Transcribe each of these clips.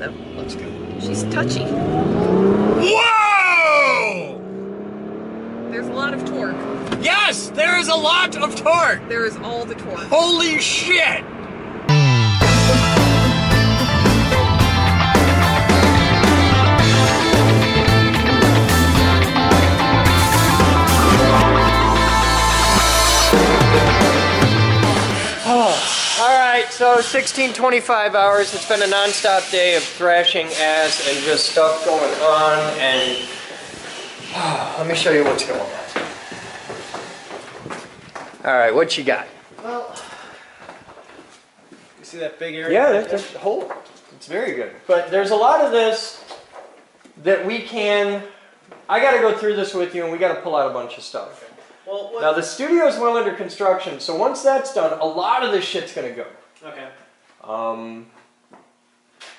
so Let's go. she's touchy. Whoa! There's a lot of torque. Yes, there is a lot of torque. There is all the torque. Holy shit! Alright, so 16-25 hours. It's been a non-stop day of thrashing ass and just stuff going on, and let me show you what's going on. Alright, what you got? Well, you see that big area? Yeah, that's a hole. It's very good. But there's a lot of this that we can... I gotta go through this with you, and we gotta pull out a bunch of stuff. Well, Now the studio's well under construction, so once that's done, a lot of this shit's gonna go. Okay.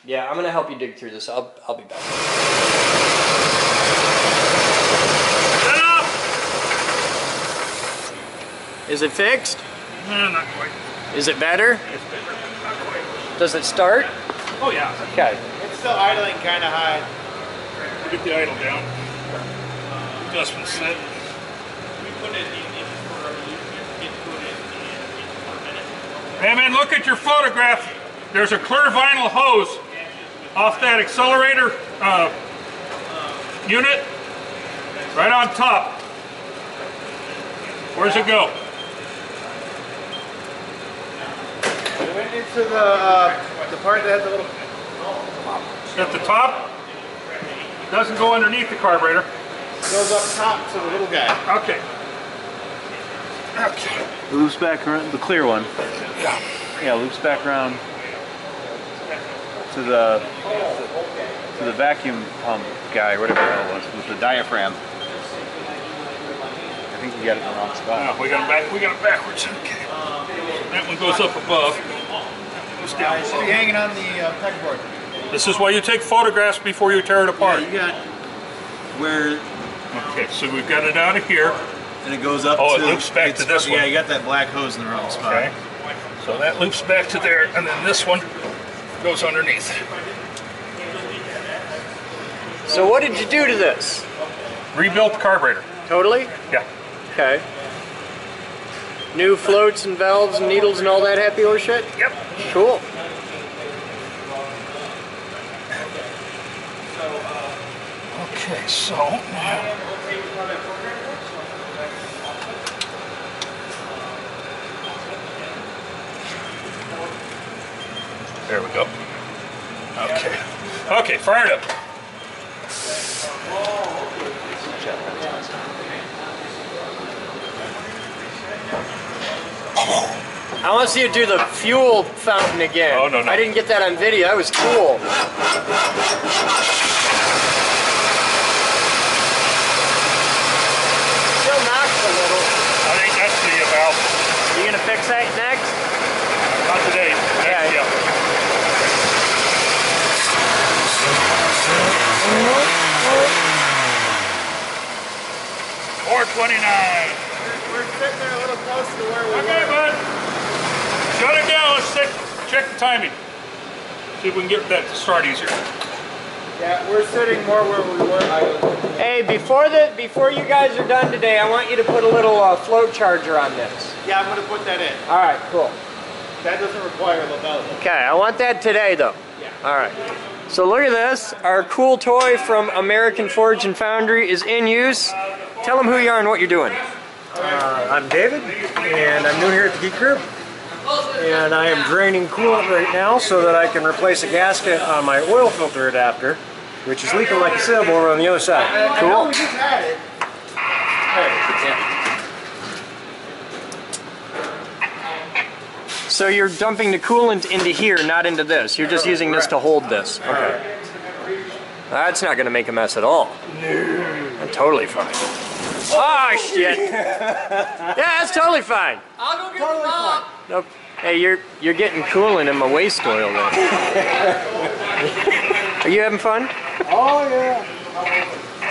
Yeah, I'm gonna help you dig through this. I'll be back. Shut up! Is it fixed? No, not quite. Is it better? It's better. Not quite. Does it start? Oh yeah. Okay. It's still idling kind of high. We'll get the idle down. Adjustment set. Hey man, look at your photograph. There's a clear vinyl hose off that accelerator unit right on top. Where's it go? We went into the part that had the little... At the top? Doesn't go underneath the carburetor. Goes up top to the little guy. Okay. Okay. It loops back around, the clear one. Yeah. Yeah, loops back around to the vacuum pump guy, whatever the hell it was, with the diaphragm. I think you got it in the wrong spot. No, we got it backwards. Okay. That one goes up above. Goes down It should be below. hanging on the pegboard. This is why you take photographs before you tear it apart. Yeah, you got where, Okay, so we've got it out of here. and it goes up Oh, to... it loops back to this one. Yeah, you got that black hose in the wrong spot. Okay. So that loops back to there, and then this one goes underneath. So what did you do to this? Rebuilt the carburetor. Totally? Yeah. Okay. New floats and valves and needles and all that happy horse shit? Yep. Cool. Okay, so now. There we go. Okay. Okay, fire it up. I want to see you do the fuel fountain again. Oh, no. I didn't get that on video. That was cool. Still knocks a little. I think that's the valve. You gonna fix that next? Not today. Next, Yeah. yeah. $429. We're sitting there a little close to where we Okay, were. bud. Shut it down. Let's check the timing. See if we can get that to start easier. Yeah, we're sitting more where we were. Hey, before you guys are done today, I want you to put a little float charger on this. Yeah, I'm going to put that in. All right, cool. That doesn't require a label. Okay, I want that today though. Yeah. All right. So look at this. Our cool toy from American Forge and Foundry is in use. Tell them who you are and what you're doing. I'm David, and I'm new here at the Geek Group. And I am draining coolant right now so that I can replace a gasket on my oil filter adapter, which is leaking like a sailboat on the other side. I know we just had it. So you're dumping the coolant into here, not into this. You're just using this to hold this. Okay. That's not going to make a mess at all. I'm totally fine. Oh, shit. Yeah, that's totally fine. I'll go get the mop. Nope. Hey, you're getting coolant in my waste oil there. Are you having fun? Oh, yeah.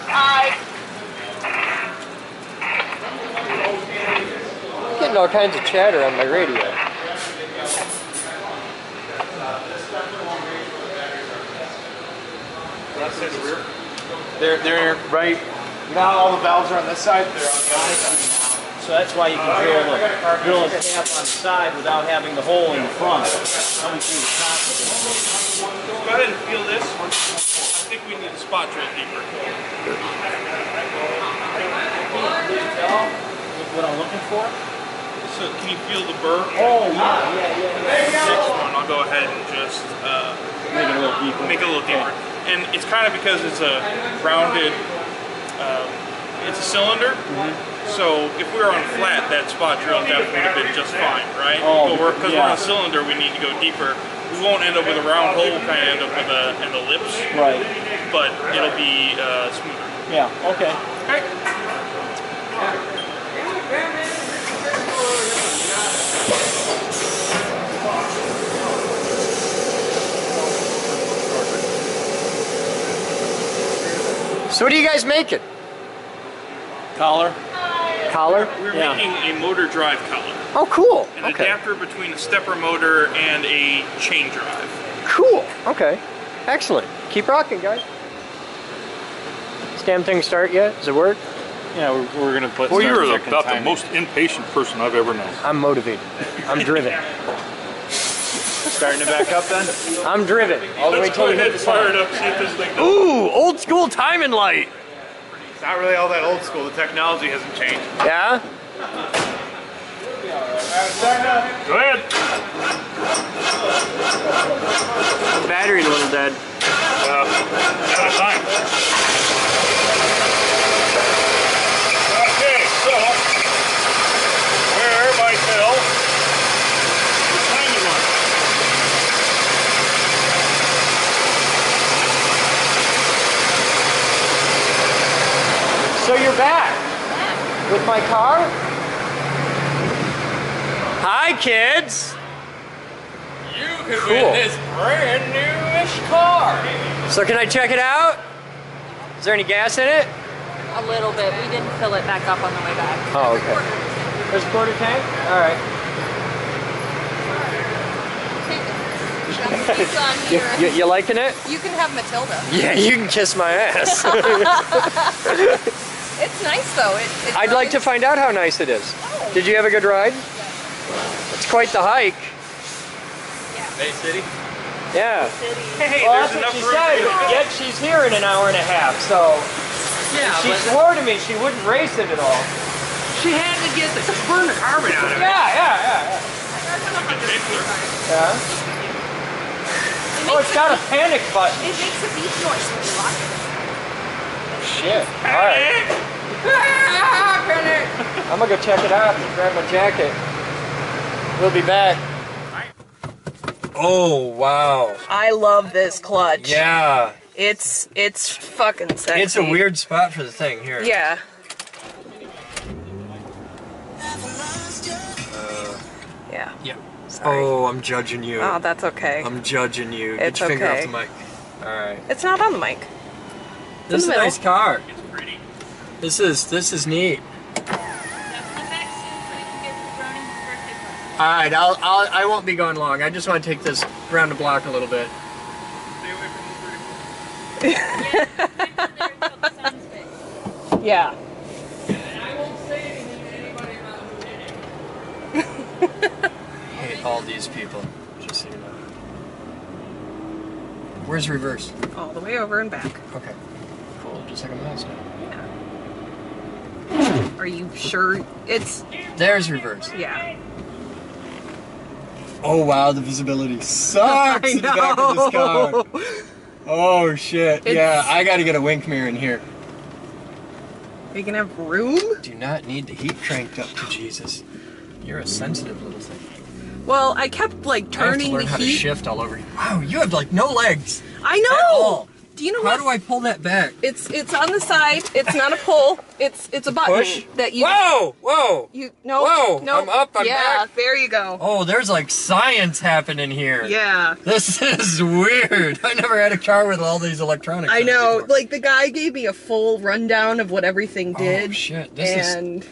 Hi. getting all kinds of chatter on my radio. They're right. Now all the valves are on this side. They're on the other side. So that's why you can drill a tap on the side without having the hole in the front. Coming through the top of it. Go ahead and feel this. I think we need a spot drill deeper. What I'm looking for? So can you feel the burr? Oh, yeah. Next one, I'll go ahead and just Make it a little deeper. make it a little deeper. And it's kind of because it's a rounded, it's a cylinder. So if we were on flat, that spot drill depth would have been just fine, right? Oh, but because we're on a cylinder, we need to go deeper. We won't end up with a round hole, we'll kind of end up with an ellipse. Right. But it'll be smoother. Yeah, okay. Okay. So what are you guys making? Collar. Collar? We're Yeah. making a motor drive collar. Oh, cool. An Okay. adapter between a stepper motor and a chain drive. Cool. Okay. Excellent. Keep rocking, guys. This damn thing start yet? Does it work? Yeah, we're gonna put. Well, you're start checking about the timing. most impatient person I've ever known. I'm motivated. I'm driven. Starting to back up then. I'm driven. All the way Let's till go we ahead hit and the fire sign. it up, see if this thing does. Ooh, old school timing light. It's not really all that old school. The technology hasn't changed. Yeah? Go ahead. Battery's a little dead. Out of time. Okay, so where might tell the timing line? So you're back with my car? Hi, kids. You could Cool. win this brand newish car. So can I check it out? Is there any gas in it? A little bit. We didn't fill it back up on the way back. Oh, okay. There's a quarter tank? All right. You liking it? You can have Matilda. Yeah, you can kiss my ass. It's nice though. It's I'd like to find out how nice it is. Did you have a good ride? It's quite the hike. Bay City? Yeah. Hey, Well, there's that's what enough she room said, for you. yet she's here in an hour and a half, so Yeah, she but swore to me she wouldn't race it at all. she had to get the burn the carbon out of it. Yeah. Yeah? Oh, it's got a panic button. It makes a beep noise when you lock it. Shit. Alright. I'm gonna go check it out and grab my jacket. We'll be back. Oh, wow. I love this clutch. Yeah. It's fucking sexy. It's a weird spot for the thing here. Yeah. Yeah. Yeah. Sorry. Oh, I'm judging you. Oh, that's okay. I'm judging you. It's Get your finger off okay. the mic. Alright. It's not on the mic. This is a middle. nice car. This is neat. Alright, I won't be going long. I just want to take this around the block a little bit. Yeah. I hate all these people. Just so you know. Where's reverse? All the way over and back. Okay. Cool. Just like a mouse now. Are you sure it's... There's reverse. Yeah. Oh wow, the visibility sucks in the back of this car. Oh shit. Yeah, I gotta get a wink mirror in here. You can have room? Do not need the heat cranked up to Jesus. You're a sensitive little thing. Well, I kept like I have to turning learn the how to heat. shift all over you. Wow, you have like no legs. I At know. all. Do you know How what? do I pull that back? It's on the side. It's not a pull. It's a button Push? that you. Whoa! Whoa! No. Whoa, No. I'm up, I'm yeah, back. there you go. Oh, there's like science happening here. Yeah. This is weird. I never had a car with all these electronics. I in it know. before. Like the guy gave me a full rundown of what everything did. Oh shit! This is. and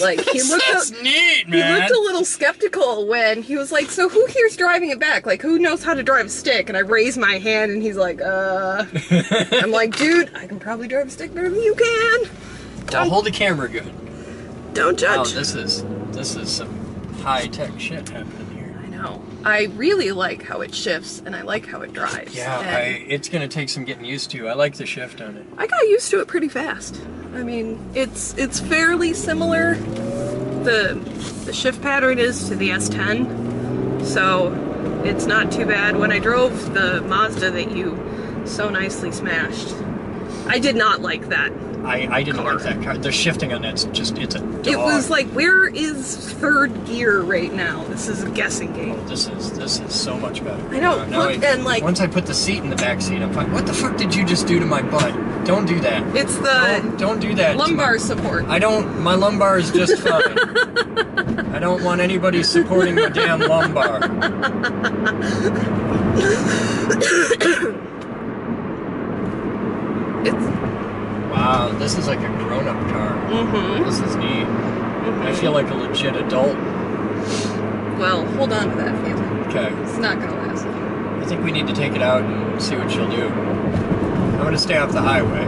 Like he looked neat, He looked a little skeptical when he was like, so who here's driving it back? Like, who knows how to drive a stick? And I raised my hand and he's like, I'm like, dude, I can probably drive a stick better than you can. Now hold the camera good. Don't Wow, judge. this is some high-tech shit happening here. I know. I really like how it shifts and I like how it drives. Yeah, And it's gonna take some getting used to. I like the shift on it. I got used to it pretty fast. I mean, it's fairly similar. The shift pattern is to the S10, so it's not too bad. When I drove the Mazda that you so nicely smashed, I did not like that. I didn't like that car. The shifting on that's just, it's a dog. It was like, where is third gear right now? This is a guessing game. Oh, this is so much better. I know, Now and like, once I put the seat in the back seat, I'm fine. What the fuck did you just do to my butt? Don't do that. it's the Don't do that. lumbar support. My lumbar is just fine. I don't want anybody supporting my damn lumbar. Wow, this is like a grown-up car. Mm-hmm. This is neat. I feel like a legit adult. Well, hold on to that feeling. Okay. It's not gonna last long. I think we need to take it out and see what she'll do. I'm gonna stay off the highway.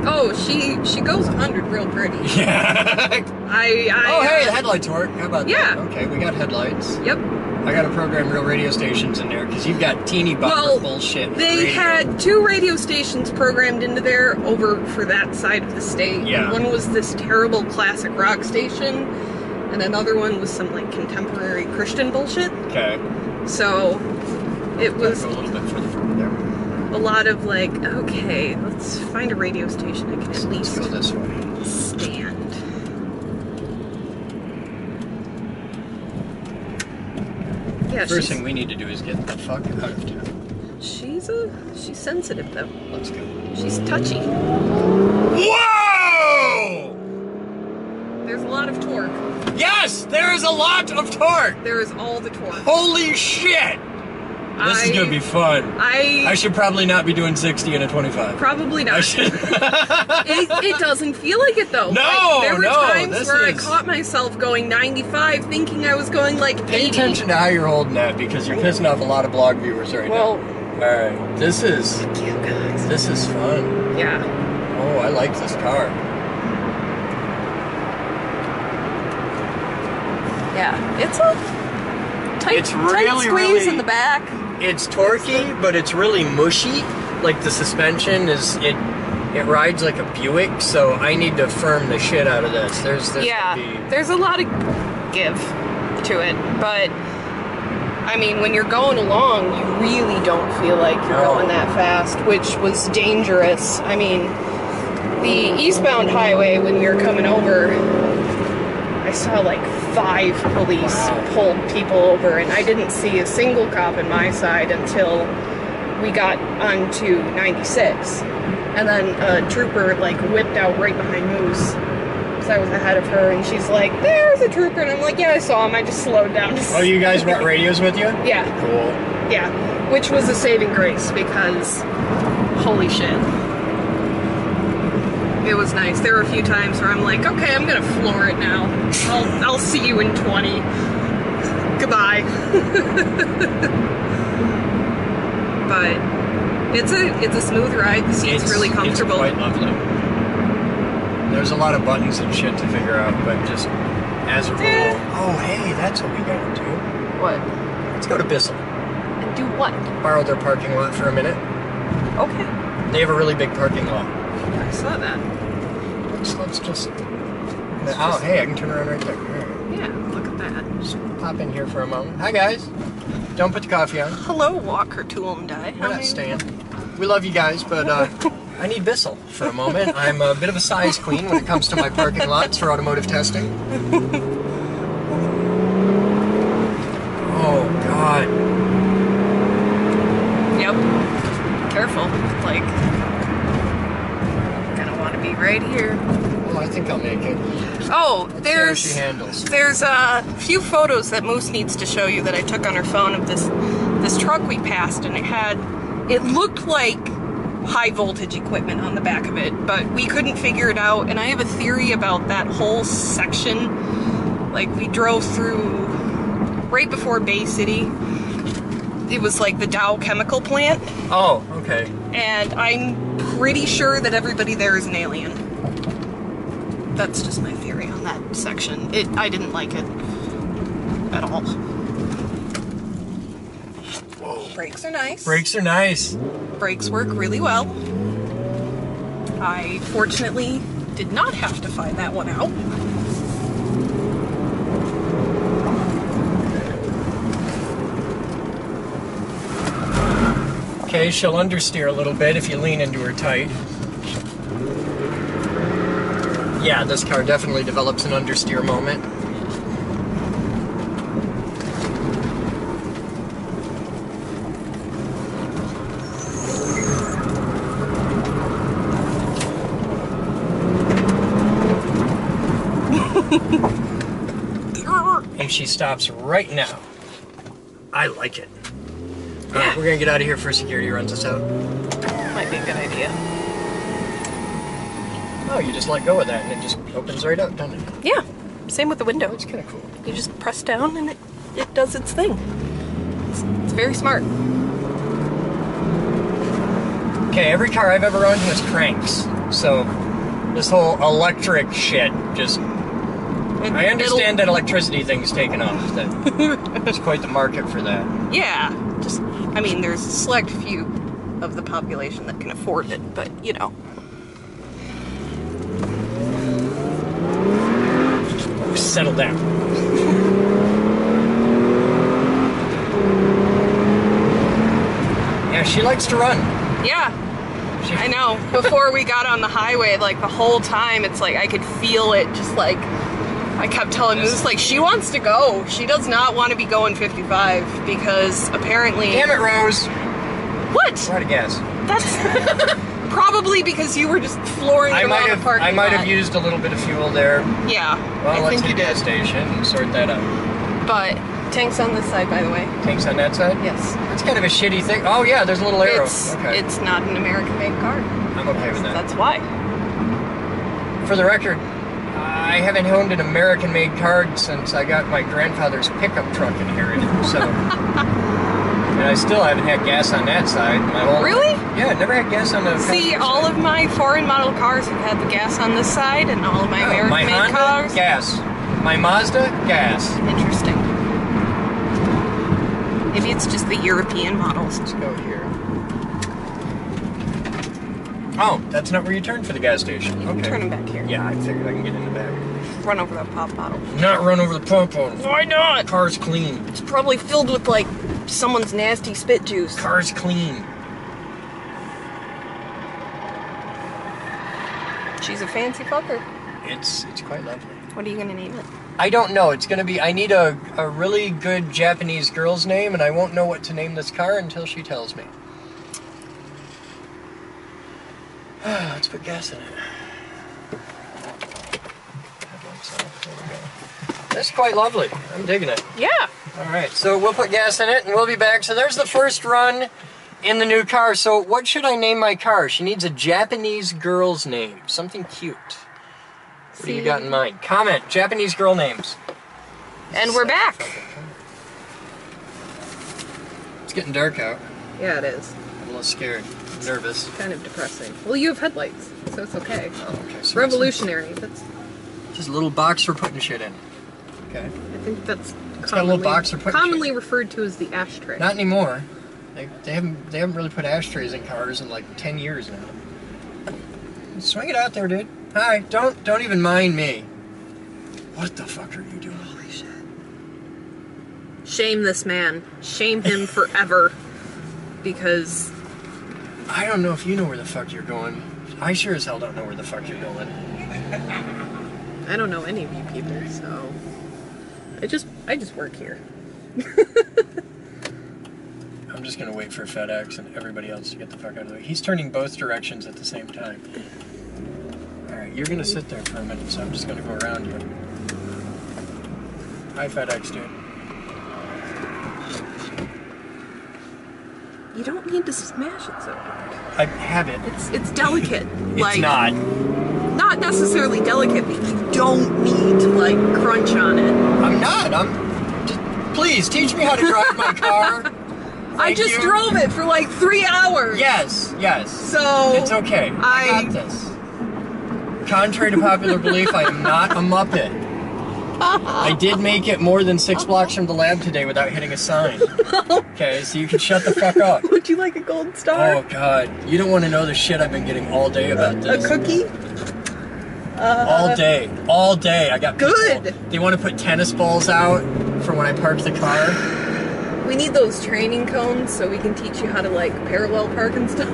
Oh, she goes 100 real pretty. Yeah. Oh, hey, the headlights work. How about Yeah. that? Okay, we got headlights. Yep. I gotta program real radio stations in there because you've got teeny bopper bullshit. They radio. had 2 radio stations programmed into there over for that side of the state. Yeah. One was this terrible classic rock station, and another one was some like contemporary Christian bullshit. Okay. So it was Go a little bit further forward there. a lot of like, okay, let's find a radio station I can at Let's least go this way. stand. Yeah, First thing we need to do is get the fuck out of town. she's sensitive though. Let's go. She's touchy. Whoa! There's a lot of torque. Yes, there is a lot of torque. There is all the torque. Holy shit! This is gonna be fun. I should probably not be doing 60 in a 25. Probably not. I should. It doesn't feel like it though. No, like, there were no, times this where I is- caught myself going 95 thinking I was going like 80. Pay attention to how you're holding that because you're pissing off a lot of blog viewers right Well, now. Alright, this is you guys. fun. Yeah. Oh, I like this car. Yeah. It's a tight, It's tight really, squeeze really- in the back. It's torquey, but it's really mushy. Like the suspension is, it rides like a Buick, so I need to firm the shit out of this. There's Yeah. gonna be... There's a lot of give to it, but I mean, when you're going along, you really don't feel like you're No. going that fast, which was dangerous. I mean, the eastbound highway, when we were coming over, I saw like 5 police pulled people over, and I didn't see a single cop on my side until we got onto 96. And then a trooper like whipped out right behind Moose, because I was ahead of her, and she's like, there's a trooper, and I'm like, yeah, I saw him, I just slowed down. Oh, you guys brought radios with you? Yeah, Cool. yeah, which was a saving grace, because holy shit. It was nice. There were a few times where I'm like, okay, I'm gonna floor it now. I'll see you in 20. Goodbye. But it's a smooth ride. The seat's really comfortable. It's quite lovely. There's a lot of buttons and shit to figure out, but just as a rule. Oh, hey, that's what we gotta do. What? Let's go to Bissell. And do what? Borrow their parking lot for a minute. Okay. They have a really big parking lot. I saw that. Let's just. Oh, hey, I can turn around right there. Right. Yeah, look at that. Just pop in here for a moment. Hi, guys. Don't put the coffee on. Hello, Walker Tool and Die. We're not staying. We love you guys, but I need Bissell for a moment. I'm a bit of a size queen when it comes to my parking lots for automotive testing. Oh, God. Yep. Careful. Like, gonna want to be right here. Oh, I think I'll make it. Oh, See how she handles. there's a few photos that Moose needs to show you that I took on her phone of this truck we passed, and it looked like high voltage equipment on the back of it, but we couldn't figure it out, and I have a theory about that whole section. Like, we drove through right before Bay City. It was like the Dow chemical plant. Oh, okay. And I'm pretty sure that everybody there is an alien. That's just my theory on that section. I didn't like it at all. Whoa. Brakes are nice. Brakes are nice. Brakes work really well. I fortunately did not have to find that one out. Okay, she'll understeer a little bit if you lean into her tight. Yeah, this car definitely develops an understeer moment. And she stops right now. I like it. Alright, we're gonna get out of here before security runs us out. Might be a good idea. Oh, you just let go of that and it just opens right up, doesn't it? Yeah, same with the window. It's kind of cool. You just press down and it does its thing. It's very smart. Okay, every car I've ever owned has cranks, so this whole electric shit just... I understand that electricity thing's taken off. There's quite the market for that. Yeah, just, I mean, there's a select few of the population that can afford it, but, you know. Settle down. Yeah, she likes to run. Yeah, I know. Before we got on the highway, like, the whole time, it's like, I could feel it just, like, I kept telling Moose, like, she wants to go. She does not want to be going 55, because apparently... Damn it, Rose! What? We're out of gas. That's... Probably because you were just flooring around the parking lot. I might have used a little bit of fuel there. Yeah, well, I think let's hit you a gas did. station and sort that out. But tanks on this side, by the way. Tanks on that side? Yes. That's kind of a shitty thing. Oh yeah, there's a little arrow. It's not an American-made car. I'm okay with that. That's why. For the record, I haven't owned an American-made car since I got my grandfather's pickup truck inherited. So, and I still haven't had gas on that side. My whole Really? Yeah, never had gas on the. See, all of my foreign model cars have had the gas on this side, and all of my American-made Honda, cars. Gas. My Mazda, gas. Interesting. Maybe it's just the European models. Let's go here. Oh, that's not where you turn for the gas station. Okay. Turn them back here. Yeah, I figured I can get in the back. Run over that pop bottle. Not run over the pump bottle. Why not? Car's clean. It's probably filled with, like, someone's nasty spit juice. Car's clean. She's a fancy fucker. It's quite lovely. What are you gonna name it? I don't know. It's gonna be. I need a really good Japanese girl's name, and I won't know what to name this car until she tells me. Let's put gas in it. There we go. That's quite lovely. I'm digging it. Yeah. Alright, so we'll put gas in it and we'll be back. So there's the first run in the new car. So what should I name my car? She needs a Japanese girl's name. Something cute. What do you got in mind? Comment. Japanese girl names. And we're back. It's getting dark out. Yeah, it is. I'm a little scared. I'm nervous. Kind of depressing. Well, you have headlights, so it's okay. Oh, okay. So Revolutionary. That's. just a little box for putting shit in. Okay. I think that's It's got a little box for putting commonly shit. referred to as the ashtray. Not anymore. They haven't really put ashtrays in cars in like 10 years now. Swing it out there, dude. Hi. Don't even mind me. What the fuck are you doing? Holy shit. Shame this man. Shame him forever. Because I don't know if you know where the fuck you're going. I sure as hell don't know where the fuck you're going. I don't know any of you people, so I just work here. I'm just gonna wait for FedEx and everybody else to get the fuck out of the way. He's turning both directions at the same time. Alright, you're gonna sit there for a minute, so I'm just gonna go around you. Hi, FedEx dude. You don't need to smash it so hard. I have it. It's delicate. It's not. Not necessarily delicate, but you don't need to like crunch on it. I'm not. Please teach me how to drive my car. I just drove it for like 3 hours. Yes. So it's okay. I got this. Contrary to popular belief, I am not a Muppet. I did make it more than 6 blocks from the lab today without hitting a sign. Okay, so you can shut the fuck up. Would you like a gold star? Oh God, you don't want to know the shit I've been getting all day about this. A cookie? All day. I got people, good. They want to put tennis balls out for when I park the car. We need those training cones so we can teach you how to like parallel park and stuff.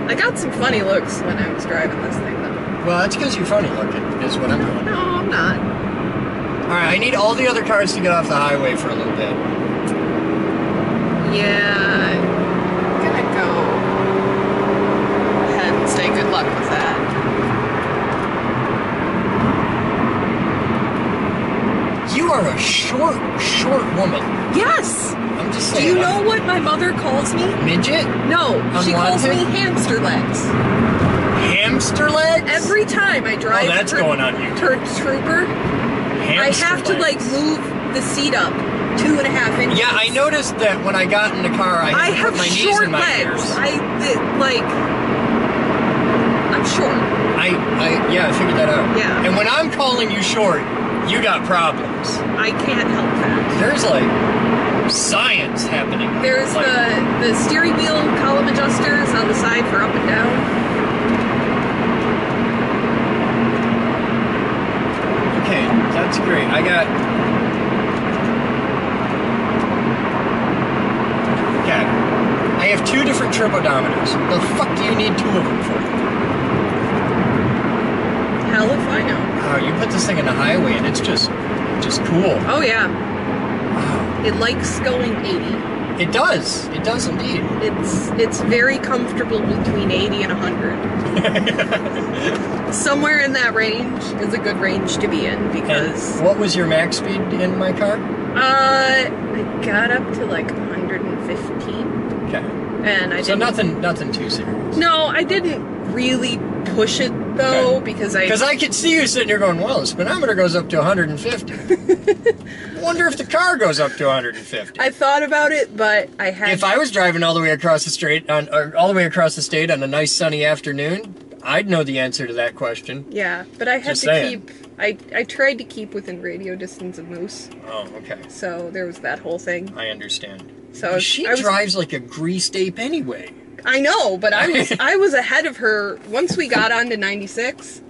I got some funny looks when I was driving this thing though. Well, that's because you're funny looking, is what I'm doing. No, I'm not. Alright, I need all the other cars to get off the highway for a little bit. Yeah, I'm gonna go ahead and say good luck with that. You are a short woman. Yes! I'm just Do saying. you know what my mother calls me? Midget? No, she calls me Unwanted? hamster legs. Hamster legs? Every time I drive that's going on YouTube. Trooper, I have to like move the seat up 2.5 inches. Yeah, I noticed that when I got in the car, I had to have put my knees short in my legs. ears. I'm short. Yeah, I figured that out. Yeah. And when I'm calling you short, you got problems. I can't help that. There's like science happening. There's like, the steering wheel column adjusters on the side for up and down. Okay, that's great. Okay. I have 2 different turbodometers. The fuck do you need 2 of them for? Hell if I know. Oh, you put this thing in the highway and it's just cool. Oh yeah. It likes going 80. It does. It does indeed. It's very comfortable between 80 and 100. Somewhere in that range is a good range to be in because. And what was your max speed in my car? I got up to like 115. Okay. And I So didn't. nothing too serious. No, I didn't really push it though because I could see you sitting there going, well, the speedometer goes up to 150. I wonder if the car goes up to 150. I thought about it, but I had. If I was driving all the way across the state on a nice sunny afternoon, I'd know the answer to that question. Yeah, but I had Just to saying. keep. I tried to keep within radio distance of Moose, Oh, okay. so there was that whole thing. I understand. So She I was- drives like a greased ape anyway. I know, but I was ahead of her once we got on to 96.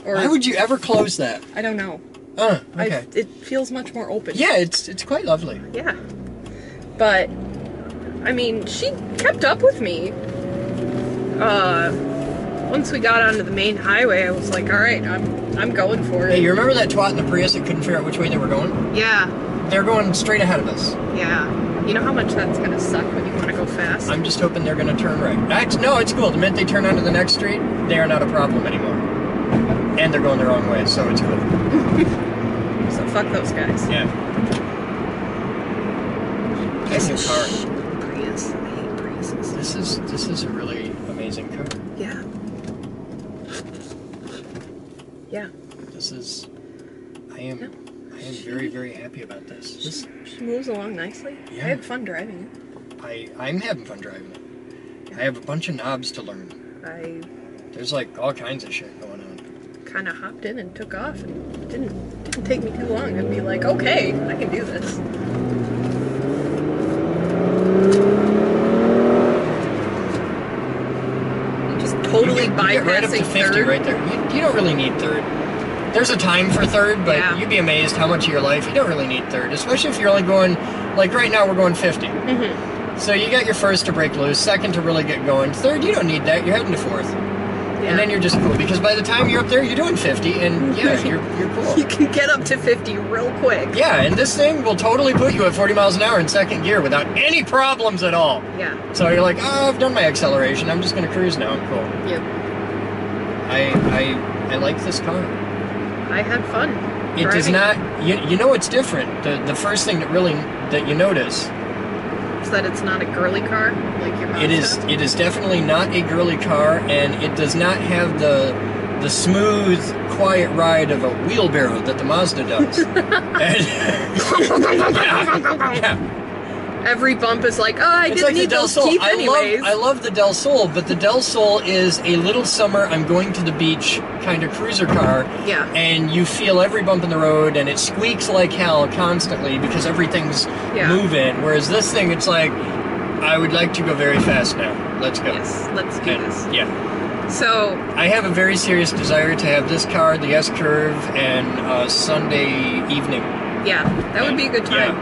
Or Why would you ever close that? I don't know. Okay. It feels much more open. Yeah, it's quite lovely. Yeah. But I mean, she kept up with me. Once we got onto the main highway, I was like, all right, I'm going for it. Hey, you remember that twat in the Prius that couldn't figure out which way they were going? Yeah. They're going straight ahead of us. Yeah. You know how much that's gonna suck when you want to go fast? I'm just hoping they're going to turn right. No, it's cool. The minute they turn onto the next street, they are not a problem anymore. And they're going the wrong way, so it's cool. So fuck those guys. Yeah. Nice new car. Prius. I hate Priuses. This is a really amazing car. Yeah. Yeah. I am very, very happy about this. She moves along nicely. Yeah. I had fun driving I'm having fun driving it. I have a bunch of knobs to learn. it. I There's like all kinds of shit going on. kind of hopped in and took off, and it didn't take me too long. I'd be like, okay, I can do this. Just totally You get right up to bypassing 50 third. right there. You don't really need third. There's a time for third, but Yeah. you'd be amazed how much of your life you don't really need third, especially if you're only going, like right now we're going 50. Mm-hmm. So you got your first to break loose, second to really get going, third you don't need that, you're heading to fourth. Yeah. And then you're just cool, because by the time you're up there you're doing 50, and yeah, you're cool. You can get up to 50 real quick. Yeah, and this thing will totally put you at 40 miles an hour in second gear without any problems at all. Yeah. So you're like, oh, I've done my acceleration, I'm just going to cruise now, I'm cool. Yep. I like this car. I had fun. It does not. You know what's different. The first thing that you notice Is that it's not a girly car like your Mazda? it is definitely not a girly car, and it does not have the smooth, quiet ride of a wheelbarrow that the Mazda does. Yeah. Every bump is like, oh, I It's didn't like the need Del those Sol. teeth anyways. I love the Del Sol, but the Del Sol is a little summer, I'm going to the beach kind of cruiser car. Yeah. And you feel every bump in the road, and it squeaks like hell constantly because everything's moving. Whereas this thing, it's like, I would like to go very fast now. Let's go. Yes, let's do this. Yeah. So I have a very serious desire to have this car, the S-Curve, and Sunday evening. yeah, that would be a good time.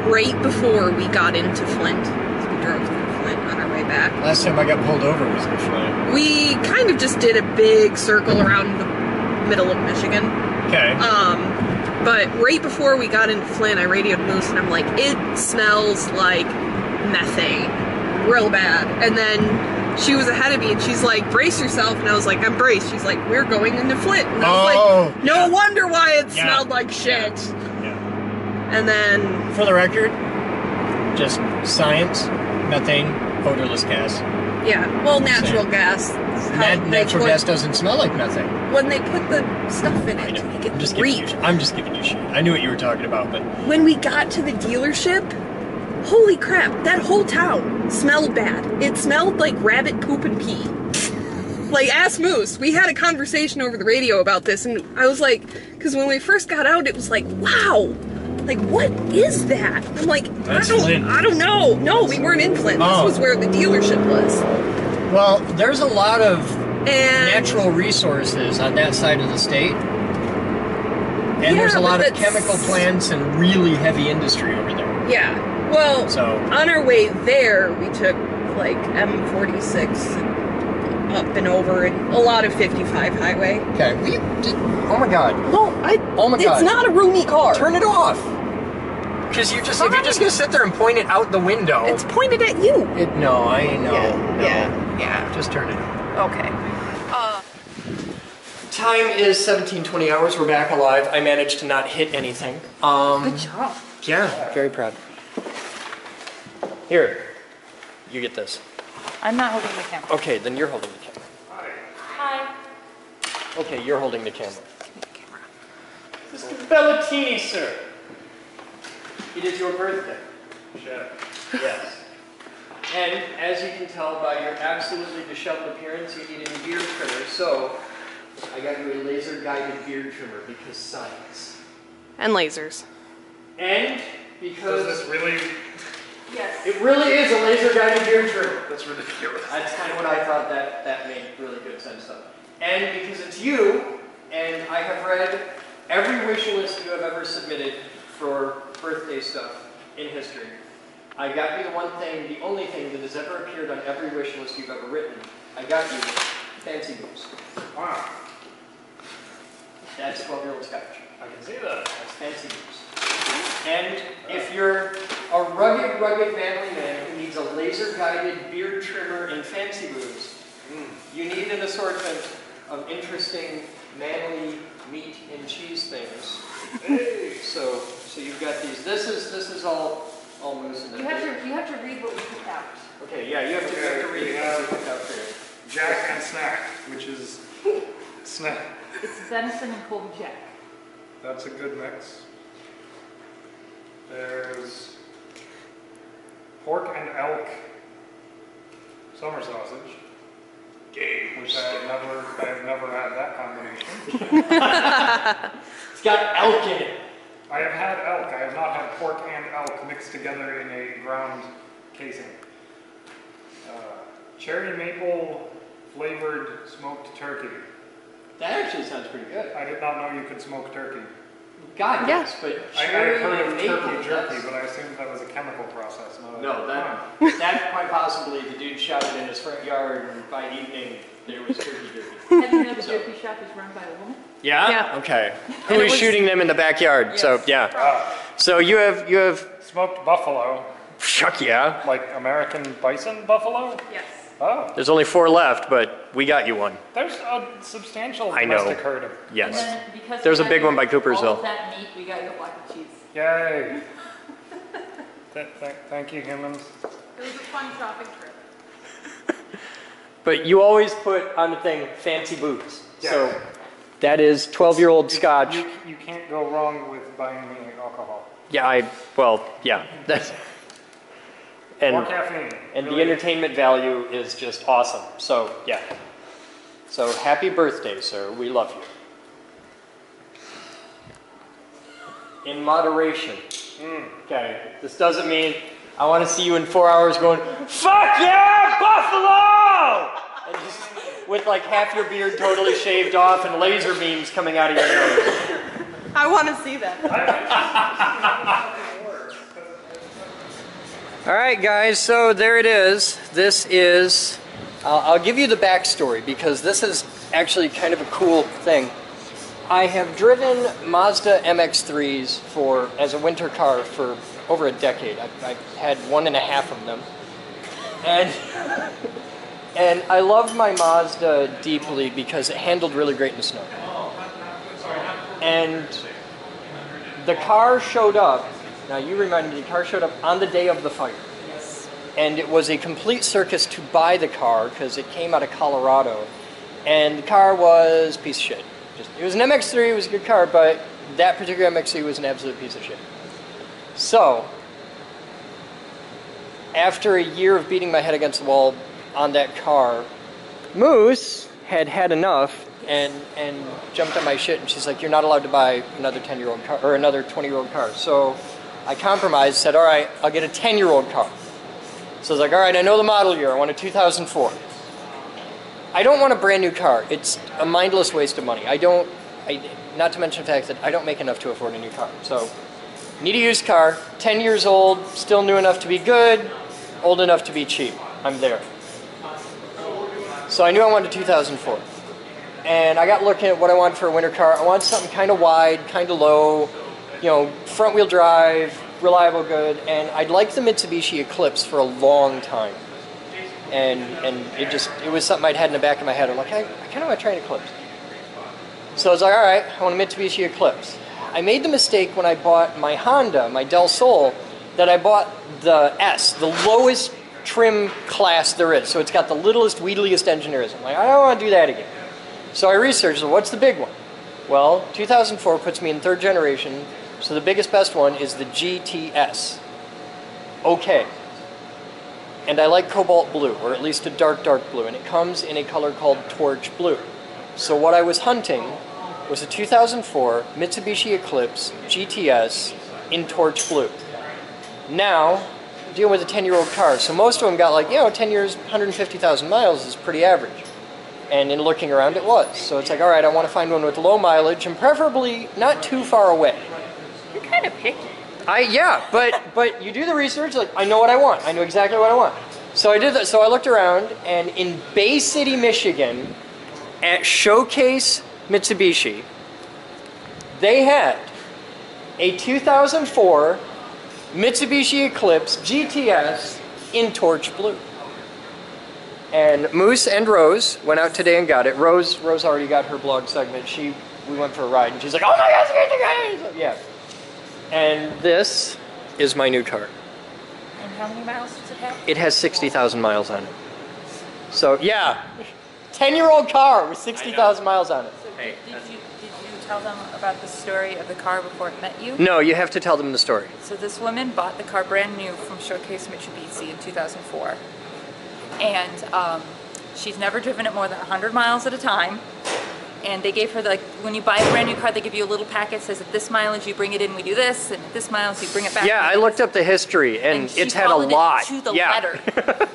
Right before we got into Flint, so we drove through Flint on our way back. Last time I got pulled over was in Flint. We kind of just did a big circle around the middle of Michigan. Okay. But right before we got into Flint, I radioed Moose and I'm like, it smells like methane. Real bad. And then she was ahead of me and she's like, brace yourself. And I was like, I'm braced. She's like, we're going into Flint. And I was like, no wonder why it smelled like shit. Yeah. And then... For the record, just science, methane, odorless gas. Yeah, well, natural gas. Natural gas doesn't smell like methane. When they put the stuff in it to make it breathe. I'm just giving you shit. I knew what you were talking about, but... When we got to the dealership, holy crap, that whole town smelled bad. It smelled like rabbit poop and pee. Like, ask Moose. We had a conversation over the radio about this, and I was like, because when we first got out, it was like, wow. Like, what is that? I'm like, I don't know. No, we weren't in Flint. This was where the dealership was. Well, there's a lot of natural resources on that side of the state. And there's a lot of chemical plants and really heavy industry over there. Yeah. Well, on our way there, we took, like, M46 up and over and a lot of 55 highway. Okay. Oh, my God. Well, oh, my God. It's not a roomy car. Turn it off. Because if you're just gonna sit there and point it out the window. It's pointed at you. No, I know. Yeah. Just turn it on. Okay. Time is 17:20 hours. We're back alive. I managed to not hit anything. Good job. Yeah, very proud. Here, you get this. I'm not holding the camera. Okay, then you're holding the camera. Hi. Okay, you're holding the camera. Mr. Bellatini, sir. It is your birthday. Sure. Yes. And as you can tell by your absolutely disheveled appearance, you need a new beard trimmer. So I got you a laser-guided beard trimmer because science. And lasers. And because... Does this really... Yes. It really is a laser-guided beard trimmer. That's ridiculous. That's kind of what I thought that made really good sense of. And because it's you, and I have read every wish list you have ever submitted for birthday stuff in history, I got you the one thing, the only thing that has ever appeared on every wish list you've ever written. I got you fancy booze. Wow. That's 12-year-old scotch. I can see that. That's fancy booze. And if you're a rugged, manly man who needs a laser-guided beard trimmer and fancy booze, you need an assortment of interesting, manly meat and cheese things. Hey. So you've got these. This is all moose in the You have to read what we picked out. Okay, yeah, you have to read what we picked out for you. Jack and Snack, which is snack. It's venison and cold jack. That's a good mix. There's pork and elk summer sausage. Which I have never had that combination. It's got elk in it. I have had elk. I have not had pork and elk mixed together in a ground casing. Cherry maple flavored smoked turkey. That actually sounds pretty good. I did not know you could smoke turkey. God, yes, but I had cherry heard of and maple, turkey jerky, but I assumed that was a chemical process. No, that quite possibly the dude shot it in his front yard, and by evening there was turkey jerky. Have you know the jerky shop is run by a woman? Yeah? Yeah. Okay. Who is shooting them in the backyard? Yes. So yeah. So you have Smoked buffalo. Shuck yeah. Like American bison buffalo? Yes. Oh, There's only 4 left, but we got you one. there's a substantial I know. domestic herd of. And Yes. then because There's we a got big one you by all Coopersville. of that meat, we got you a block of cheese. Yay. Thank you, humans. It was a fun shopping trip. But you always put on the thing fancy booze. Yeah. So that is 12-year-old scotch. You can't go wrong with buying me alcohol. Yeah, yeah. That's, Or and caffeine. and the really. entertainment value is just awesome. So, yeah. So, happy birthday, sir. We love you. In moderation. Okay. This doesn't mean I want to see you in 4 hours going, fuck yeah, Buffalo! And just with like half your beard totally shaved off and laser beams coming out of your nose. I want to see that. All right, guys, so there it is. This is, I'll give you the backstory because this is actually kind of a cool thing. I have driven Mazda MX-3s as a winter car for over a decade. I've had 1.5 of them. And I love my Mazda deeply because it handled really great in the snow. And the car showed up. Now you reminded me, the car showed up on the day of the fire. Yes. And it was a complete circus to buy the car because it came out of Colorado. And the car was a piece of shit. It was an MX-3, it was a good car, but that particular MX-3 was an absolute piece of shit. So, after a year of beating my head against the wall on that car, Moose had had enough and jumped on my shit, and she's like, you're not allowed to buy another 10-year-old car, or another 20-year-old car. So I compromised, said, all right, I'll get a 10-year-old car. So I was like, all right, I know the model year, I want a 2004. I don't want a brand new car. It's a mindless waste of money. Not to mention the fact that I don't make enough to afford a new car. So, need a used car, 10 years old, still new enough to be good, old enough to be cheap. I'm there. So I knew I wanted a 2004. And I got looking at what I wanted for a winter car. I wanted something kind of wide, kind of low, front wheel drive, reliable, good. And I'd liked the Mitsubishi Eclipse for a long time. And it was something I'd had in the back of my head. I'm like, I kind of want to try an Eclipse. So I was like, all right, I want a Mitsubishi Eclipse. I made the mistake when I bought my Honda, my Del Sol, that I bought the S, the lowest trim class there is. So it's got the littlest, wheedliest engine there is. I'm like, I don't want to do that again. So I researched, well, what's the big one? Well, 2004 puts me in 3rd generation, so the biggest, best one is the GTS. Okay. And I like cobalt blue, or at least a dark, dark blue, and it comes in a color called torch blue. So what I was hunting was a 2004 Mitsubishi Eclipse GTS in torch blue. Now, dealing with a 10-year-old car, so most of them got 10 years, 150,000 miles is pretty average. And in looking around, it was. So it's like, all right, I want to find one with low mileage and preferably not too far away. You're kind of picky. Yeah, but you do the research, I know what I want. I know exactly what I want. So I did that. So I looked around, and in Bay City, Michigan, at Showcase Mitsubishi, they had a 2004 Mitsubishi Eclipse GTS in torch blue. And Moose and Rose went out today and got it. Rose already got her blog segment. We went for a ride, and she's like, oh my gosh, yeah. And this is my new car. And how many miles does it have? It has 60,000 miles on it. So, yeah. 10-year-old car with 60,000 miles on it. So did you tell them about the story of the car before it met you? No, you have to tell them the story. So this woman bought the car brand new from Showcase Mitsubishi in 2004. And she's never driven it more than 100 miles at a time. And they gave her, when you buy a brand new car, they give you a little packet that says at this mileage you bring it in, we do this, and at this mileage you bring it back. Yeah, I looked up the history, and it's had a lot. It to the letter.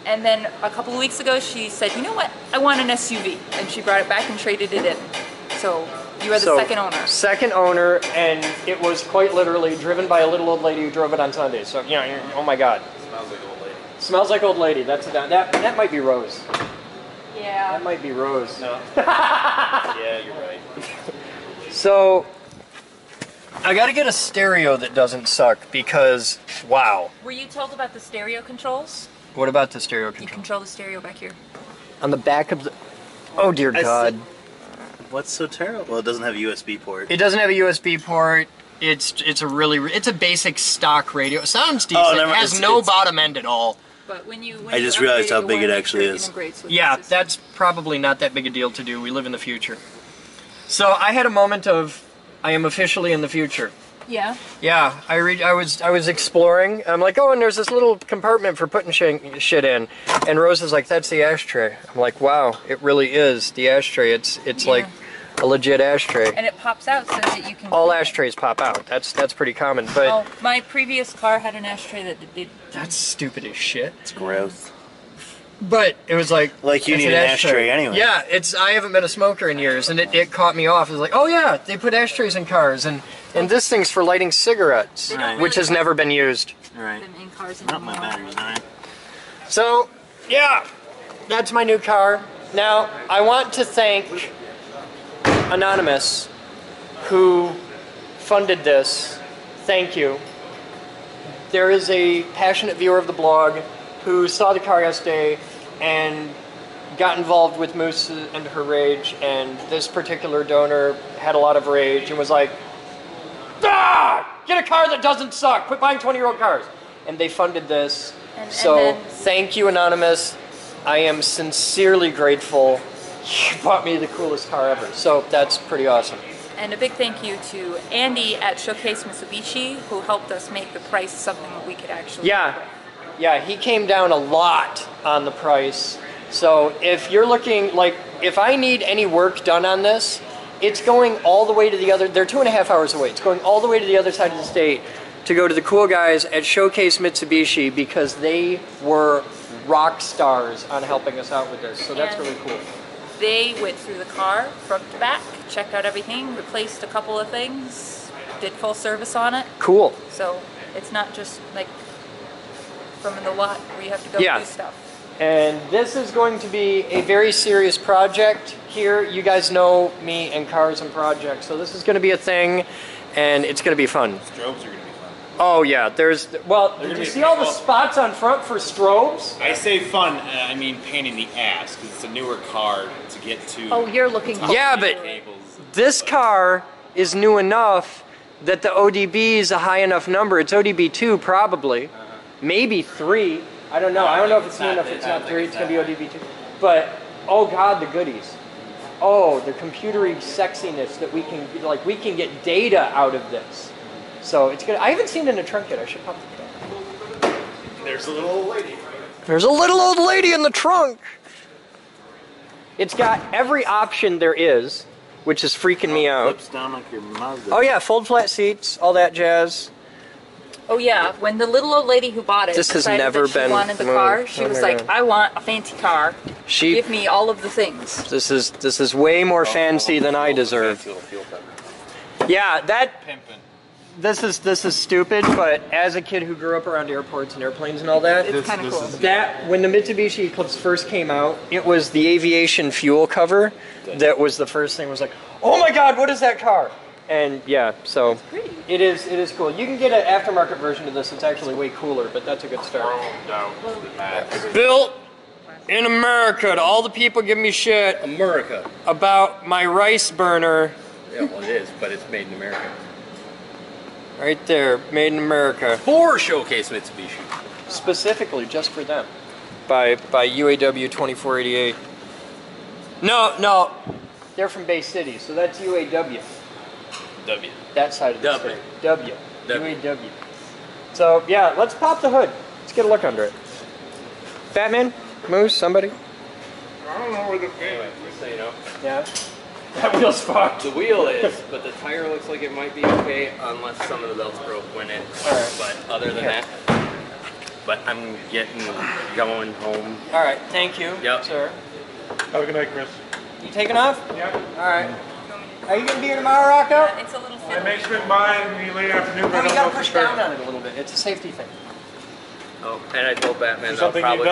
And then a couple of weeks ago, she said, you know what, I want an SUV. And she brought it back and traded it in. So you are the second owner. Second owner, and it was quite literally driven by a little old lady who drove it on Sundays. So, oh my God. Smells like old lady. Smells like old lady. That might be Rose. Yeah. That might be Rose. No. Yeah, you're right. So, I gotta get a stereo that doesn't suck because, wow. Were you told about the stereo controls? What about the stereo You control? control the stereo back here. On the back of the... Oh, dear God. What's so terrible? Well, it doesn't have a USB port. It doesn't have a USB port. It's a basic stock radio. It sounds decent. Oh, never, it has no bottom end at all. But when you I just realized how big it actually is. Yeah, that's probably not that big a deal to do. We live in the future. So I had a moment of, I am officially in the future. Yeah. Yeah, I was exploring. I'm like, oh, and there's this little compartment for putting shit in. And Rose is like, that's the ashtray. I'm like, wow, it really is the ashtray. It's like a legit ashtray. And it pops out so that you can... All ashtrays pop out. That's pretty common. But oh, my previous car had an ashtray that did... That's stupid as shit. It's gross. But it was like you need an ashtray anyway. Yeah, I haven't been a smoker in years, and it caught me off. It was like, oh yeah, they put ashtrays in cars, and this thing's for lighting cigarettes, Right. which has never been used. Right. them in cars Not my anymore. batteries, alright. So, yeah, that's my new car. Now, I want to thank Anonymous, who funded this. Thank you. There is a passionate viewer of the blog who saw the car yesterday and got involved with Moose and her rage, and this particular donor had a lot of rage and was like, get a car that doesn't suck, quit buying 20-year-old cars. And they funded this. So thank you, Anonymous. I am sincerely grateful. You bought me the coolest car ever. So that's pretty awesome. And a big thank you to Andy at Showcase Mitsubishi, who helped us make the price something that we could actually... Yeah, he came down a lot on the price. So if you're looking, like, if I need any work done on this, it's going all the way to the other, they're 2.5 hours away. It's going all the way to the other side of the state to go to the cool guys at Showcase Mitsubishi because they were rock stars on helping us out with this. So that's really cool. They went through the car front to back, checked out everything, replaced a couple of things, did full service on it. Cool. So it's not just like from the lot where you have to go do stuff. And this is going to be a very serious project here. You guys know me and cars and projects, so this is going to be a thing, and it's going to be fun. Strobes are going to be fun. Oh yeah, did you see all the spots on front for strobes? I say fun, I mean pain in the ass, because it's a newer car to get to. Oh, you're looking for Yeah, but this car is new enough that the ODB is a high enough number. It's ODB 2 probably, maybe 3. I don't know. I don't know if it's new enough. It's not 3. It's going to be ODB 2. But, oh God, the goodies. Oh, the computery sexiness that we can get data out of this. So it's good. I haven't seen it in the trunk yet. I should pop the trunk. There's a little old lady. There's a little old lady in the trunk. It's got every option there is, which is freaking me out. Flips down like your Mazda. Oh yeah, fold flat seats, all that jazz. Oh yeah, when the little old lady who bought it This has decided never that she been wanted the moved. car, she Oh was my like, God. I want a fancy car. Give me all of the things. This is way more fancy than I deserve. Yeah, this is stupid, but as a kid who grew up around airports and airplanes and all that, It's kind of cool. that when the Mitsubishi Eclipse first came out, it was the aviation fuel cover that was the first thing. Was like, oh my God, what is that car? And yeah, so it is cool. You can get an aftermarket version of this. It's actually way cooler, but that's a good start. Built in America. To all the people give me shit America. about my rice burner. Yeah, well it is, but it's made in America. Right there, made in America. For Showcase Mitsubishi. Specifically just for them. By UAW 2488. No. They're from Bay City, so that's UAW. W. That side of the W. state. W. UAW. So yeah, let's pop the hood. Let's get a look under it. Batman? Moose? Somebody? I don't know where the Just so you know. Yeah. That wheel's fucked. The wheel is, but the tire looks like it might be okay unless some of the belts broke when it. Alright. But other than that, but I'm going home. Alright, thank you, Yep. sir. Have a good night, Chris. You taking off? Yeah. Alright. Are you gonna be here tomorrow, Rocco? It's a little I fiddly. may swing by in the late afternoon, but I Oh, you don't know gotta for push sure. down on it a little bit. It's a safety thing. Oh, and I told Batman Is I'll something you've probably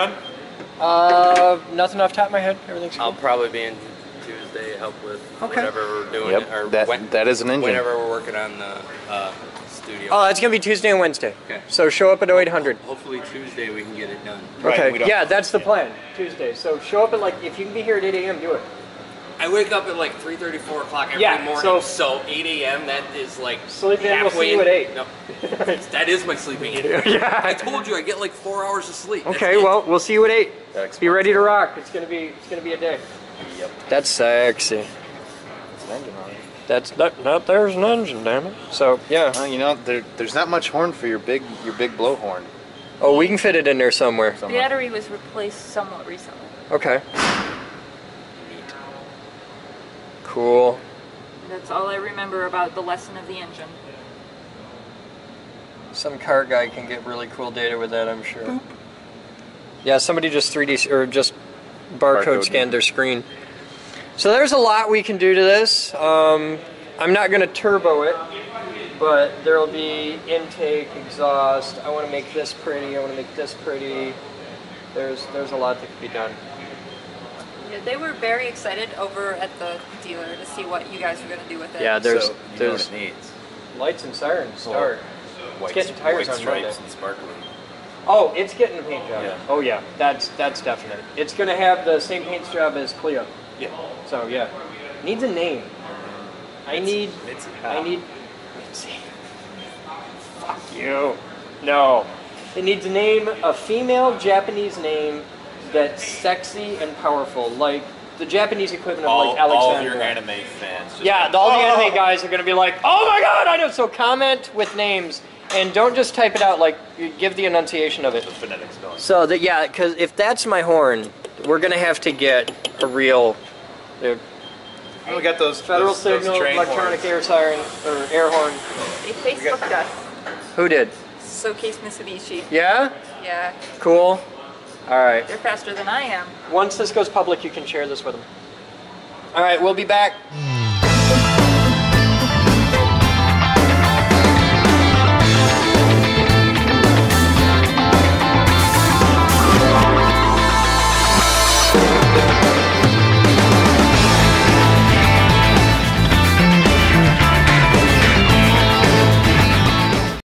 done? Nothing off the top of my head. Everything's I'll cool. probably be in Tuesday help with Okay. whatever we're doing. Yep, or that is an engine. Whenever we're working on the studio. Oh, that's gonna be Tuesday and Wednesday. Okay. So show up at 0800. Hopefully Tuesday we can get it done. Okay. Yeah, that's the plan. Tuesday. So show up at like, if you can be here at 8 a.m., do it. I wake up at like 3:30, 4 o'clock every Yeah, morning. So 8 a.m. That is like Sleep in. We'll see halfway you at 8. No, that is my sleeping in. Yeah. I told you I get like 4 hours of sleep. That's Okay. it. Well, we'll see you at 8. Be ready to rock. It's gonna be a day. Yep. That's sexy. It's an engine on it. That's not there's an engine, damn it. So yeah. Well, you know, there's not much horn for your big blowhorn. Oh, we can fit it in there somewhere. The battery was replaced somewhat recently. Okay. Cool. That's all I remember about the lesson of the engine. Some car guy can get really cool data with that, I'm sure. Boop. Yeah, somebody just 3D or just barcode scanned their screen. So there's a lot we can do to this. I'm not going to turbo it, but there'll be intake, exhaust. I want to make this pretty. I want to make this pretty. There's a lot that can be done. Yeah, they were very excited over at the dealer to see what you guys were going to do with it. Yeah, there's So, you know what it needs. lights and sirens start. White, getting tires white on Monday. stripes and sparkling. Oh, it's getting a paint job. Yeah. Oh yeah, that's definite. It's going to have the same paint job as Clio. Yeah. So yeah, needs a name. I need. Fuck you. No. It needs a name, a female Japanese name that's sexy and powerful, like the Japanese equivalent of like Alexandra. All of your anime fans. Just Yeah, all the anime guys are going to be like, oh my god, I know. So comment with names and don't just type it out. Like, you give the enunciation of it. The phonetics going. So that yeah, because if that's my horn, we're going to have to get a real. We got those Federal those signal, train electronic horns. air siren, or air horn. They Facebooked us. Who did? Showcase Mitsubishi. Yeah? Yeah, Cool. Alright. they're faster than I am. Once this goes public, you can share this with them. Alright, we'll be back.